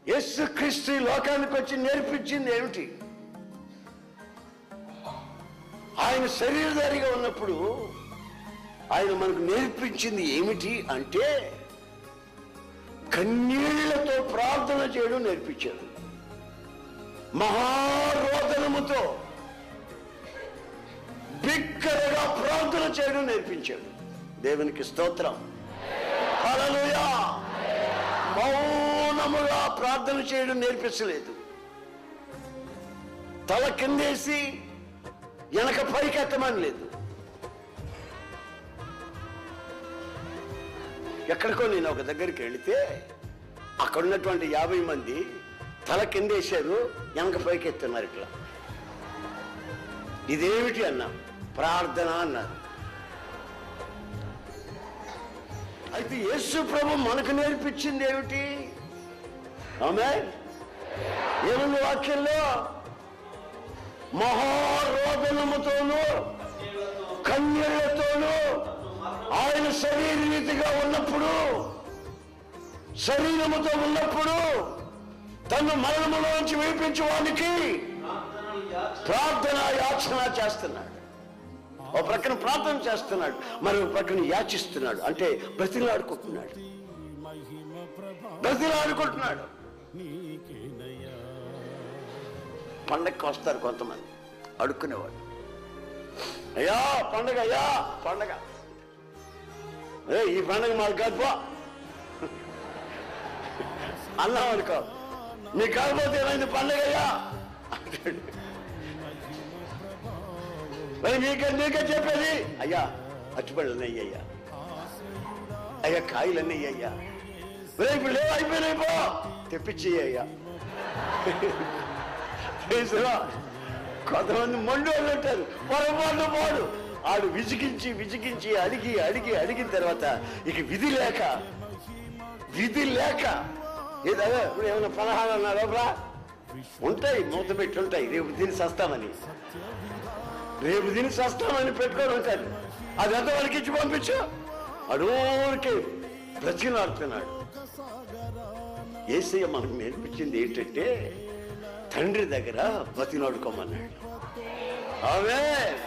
యేసుక్రీస్తు లోకానికి వచ్చి నేర్పించింది ఏమిటి? ఆయన శరీరధారిగా ఉన్నప్పుడు ఆయన మనకు నేర్పించింది ఏమిటి అంటే కన్నీళ్లతో ప్రార్థన చేయడం నేర్పించాడు. మహారోదనముతో బిగ్గరగా ప్రార్థన చేయడం నేర్పించాడు. దేవునికి స్తోత్రం. హల్లెలూయా. మౌనముగా ప్రార్థన చేయడం నేర్పించలేదు. తల కిందేసి వెనక పైకెత్తమని లేదు. ఎక్కడికో నేను ఒక దగ్గరికి వెళితే అక్కడ ఉన్నటువంటి 50 మంది తల కిందేశారు, వెనక పైకి ఎత్తున్నారు. ఇట్లా ఇదేమిటి అన్నా? ప్రార్థన అన్నారు. అయితే యేసు ప్రభు మనకు నేర్పించింది ఏమిటి? ఆమేన్. ఏముంది వాక్యంలో? మహారోదనముతోనూ కన్నీళ్లతోనూ ఆయన శరీరీతిగా ఉన్నప్పుడు, శరీరముతో ఉన్నప్పుడు తను మరణములోంచి విడిపించడానికి ప్రార్థన యాచన చేస్తున్నాడు. ఓ ప్రక్కన ప్రార్థన చేస్తున్నాడు, మరో ప్రక్కన యాచిస్తున్నాడు. అంటే బ్రతిలాడుకుంటున్నాడు. పండగకి వస్తారు కొంతమంది అడుక్కునేవాడు. అయ్యా పండగ, అయ్యా పండగ, ఈ పండగ మాకు కాదుపో అన్నాం అనుకో. నీకు కాకపోతే ఏమైంది పండగ అయ్యా అంటాడు. మరి నీకే చెప్పేది, అయ్యా అచ్చుపళ్ళన్నీ అయ్యా, అయ్యా కాయలన్నీ అయ్యా, ఇప్పుడు లేవు అయిపోయినాయి పో తెప్పించి అయ్యా. కొంతమంది మొండి వాళ్ళు ఉంటారు, పొరపాటు పోడు. ఆడు విజిగించి విజిగించి అడిగి అడిగి అడిగిన తర్వాత ఇక విధి లేక ఏదైనా ఇప్పుడు ఏమైనా పలహారం అన్నారా ఉంటాయి, మూత పెట్టి ఉంటాయి, రేపు దీన్ని సస్తామని పెట్టుకొని ఉంటారు. అది ఎంత వాళ్ళకి ఇచ్చి పంపించు, అడోరికే బ్రతిలాడుతున్నాడు. యేసయ్య మనకు నేర్పించింది ఏంటంటే తండ్రి దగ్గర బతిలాడుకోమన్నాడు. ఆమేన్.